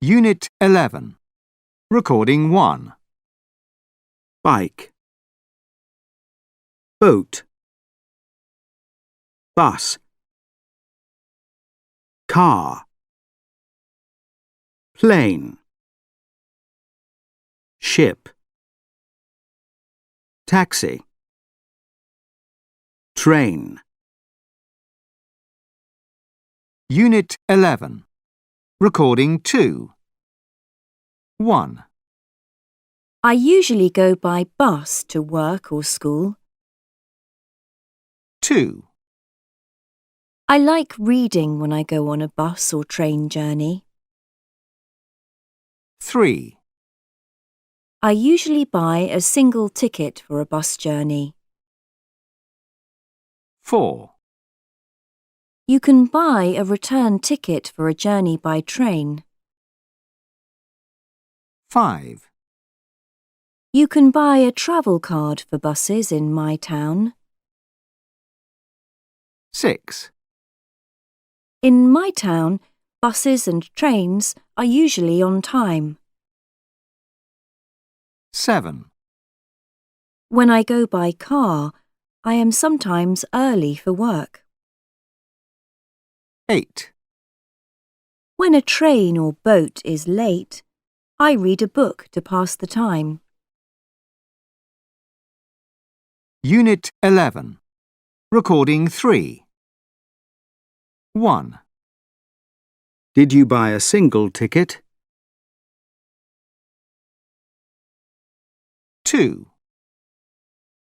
Unit 11. Recording 1. Bike, boat, bus, car, plane, ship, taxi, train. Unit 11. Recording 2. 1. I usually go by bus to work or school. 2. I like reading when I go on a bus or train journey. 3. I usually buy a single ticket for a bus journey. 4. You can buy a return ticket for a journey by train. 5. You can buy a travel card for buses in my town. 6. In my town, buses and trains are usually on time. 7. When I go by car, I am sometimes early for work. 8. When a train or boat is late, I read a book to pass the time. Unit 11. Recording 3. 1. Did you buy a single ticket? 2.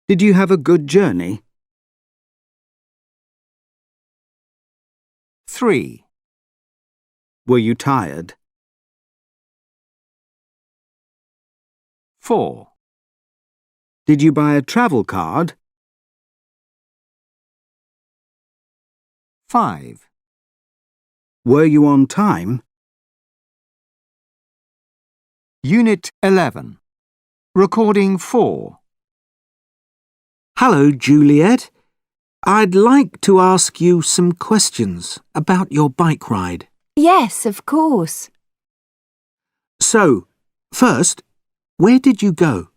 Did you have a good journey? 3. Were you tired? 4. Did you buy a travel card? 5. Were you on time? Unit 11. Recording 4. Hello, Juliet. I'd like to ask you some questions about your bike ride. Yes, of course. So, first, where did you go?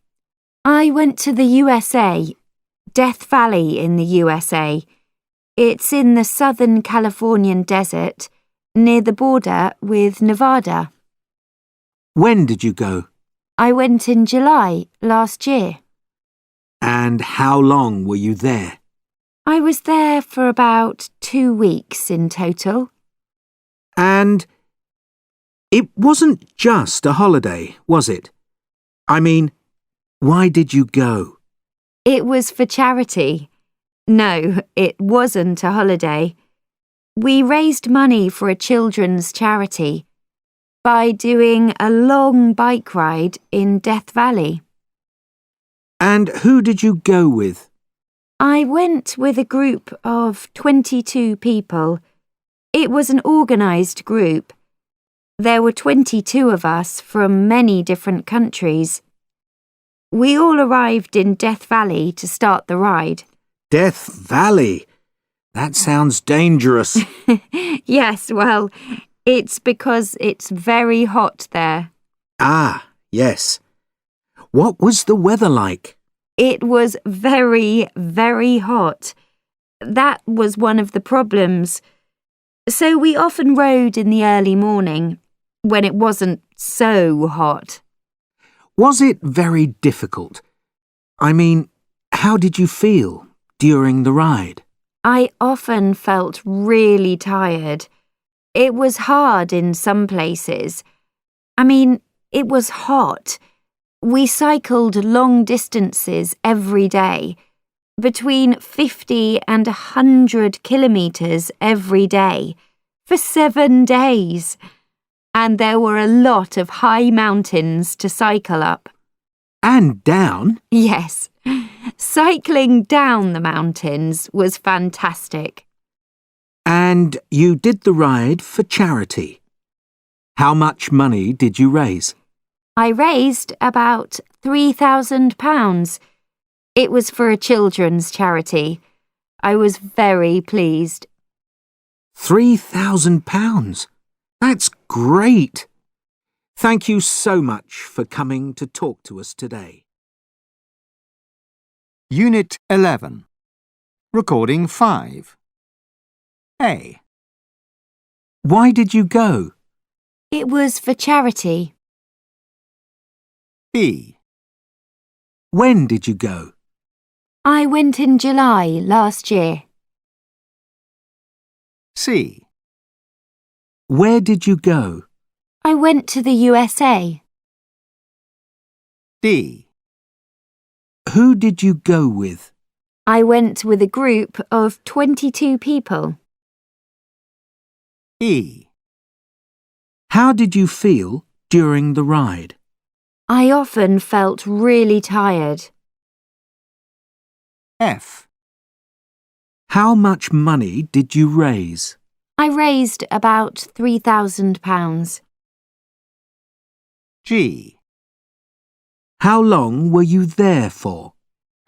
I went to the USA, Death Valley in the USA. It's in the southern Californian desert, near the border with Nevada. When did you go? I went in July last year. And how long were you there? I was there for about 2 weeks in total. And it wasn't just a holiday, was it? I mean, why did you go? It was for charity. No, it wasn't a holiday. We raised money for a children's charity by doing a long bike ride in Death Valley. And who did you go with? I went with a group of 22 people. It was an organised group. There were 22 of us from many different countries. We all arrived in Death Valley to start the ride. Death Valley? That sounds dangerous. Yes, well, it's because it's very hot there. Ah, yes. What was the weather like? It was very, very hot. That was one of the problems. So we often rode in the early morning, when it wasn't so hot. Was it very difficult? I mean, how did you feel during the ride? I often felt really tired. It was hard in some places. I mean, it was hot. We cycled long distances every day, between 50 and 100 kilometres every day, for 7 days. And there were a lot of high mountains to cycle up. And down? Yes, cycling down the mountains was fantastic. And you did the ride for charity. How much money did you raise? I raised about £3,000. It was for a children's charity. I was very pleased. £3,000? That's great. Thank you so much for coming to talk to us today. Unit 11. Recording 5. A. Why did you go? It was for charity. B. When did you go? I went in July last year. C. Where did you go? I went to the USA. D. Who did you go with? I went with a group of 22 people. E. How did you feel during the ride? I often felt really tired. F. How much money did you raise? I raised about £3,000. G. How long were you there for?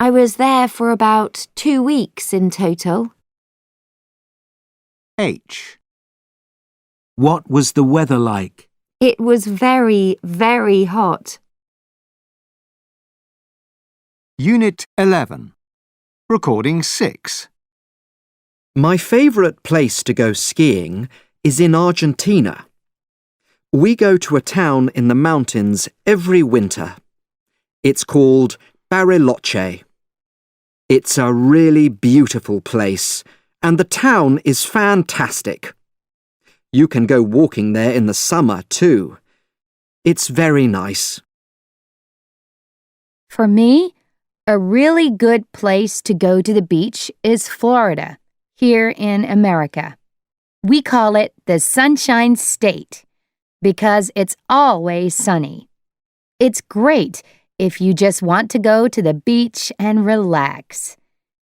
I was there for about 2 weeks in total. H. What was the weather like? It was very, very hot. Unit 11. Recording 6. My favourite place to go skiing is in Argentina. We go to a town in the mountains every winter. It's called Bariloche. It's a really beautiful place, and the town is fantastic. You can go walking there in the summer too. It's very nice. For me, a really good place to go to the beach is Florida, here in America. We call it the Sunshine State because it's always sunny. It's great if you just want to go to the beach and relax.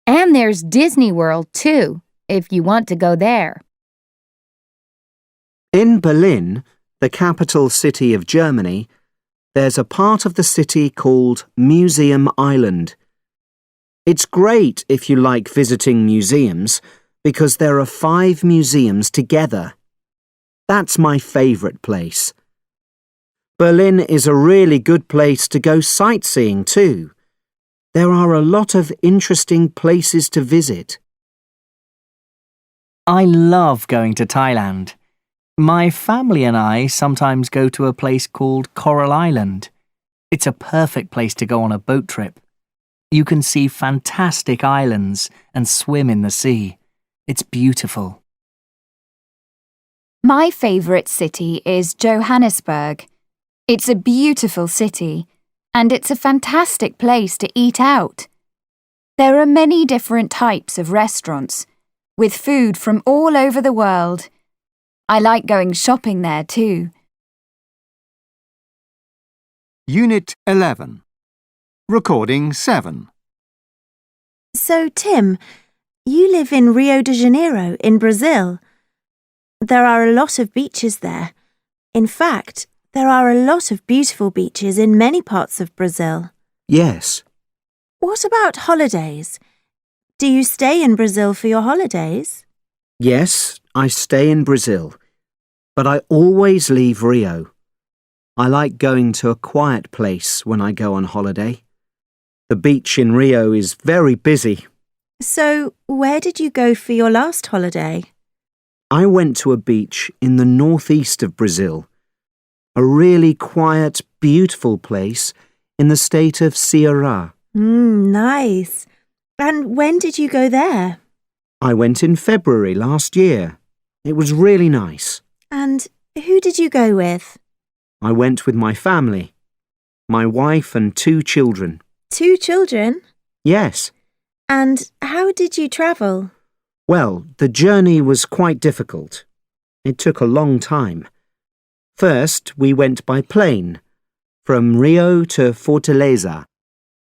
And there's Disney World too, if you want to go there. In Berlin, the capital city of Germany, there's a part of the city called Museum Island. It's great if you like visiting museums because there are 5 museums together. That's my favourite place. Berlin is a really good place to go sightseeing too. There are a lot of interesting places to visit. I love going to Thailand. My family and I sometimes go to a place called Coral Island. It's a perfect place to go on a boat trip. You can see fantastic islands and swim in the sea. It's beautiful. My favourite city is Johannesburg. It's a beautiful city, and it's a fantastic place to eat out. There are many different types of restaurants, with food from all over the world. I like going shopping there too. Unit 11. Recording 7. So, Tim, you live in Rio de Janeiro in Brazil. There are a lot of beaches there. In fact, there are a lot of beautiful beaches in many parts of Brazil. Yes. What about holidays? Do you stay in Brazil for your holidays? Yes, I stay in Brazil, but I always leave Rio. I like going to a quiet place when I go on holiday. The beach in Rio is very busy. So, where did you go for your last holiday? I went to a beach in the northeast of Brazil, a really quiet, beautiful place in the state of Ceará. Nice. And when did you go there? I went in February last year. It was really nice. And who did you go with? I went with my family, my wife and 2 children. 2 children? Yes. And how did you travel? Well, the journey was quite difficult. It took a long time. First, we went by plane, from Rio to Fortaleza.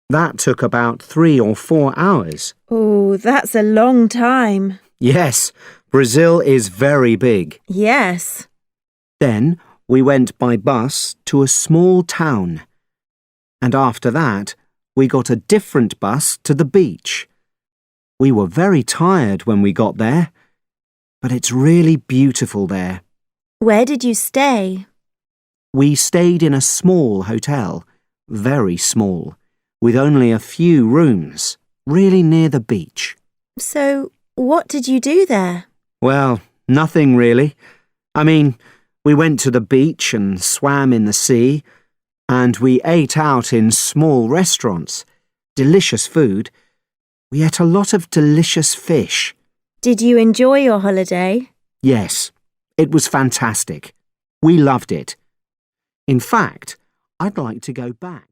That took about 3 or 4 hours. Oh, that's a long time. Yes, Brazil is very big. Yes. Then we went by bus to a small town. And after that, we got a different bus to the beach. We were very tired when we got there, but it's really beautiful there. Where did you stay? We stayed in a small hotel, very small, with only a few rooms, really near the beach. So, what did you do there? Well, nothing really. I mean, we went to the beach and swam in the sea, and we ate out in small restaurants. Delicious food. We ate a lot of delicious fish. Did you enjoy your holiday? Yes, it was fantastic. We loved it. In fact, I'd like to go back.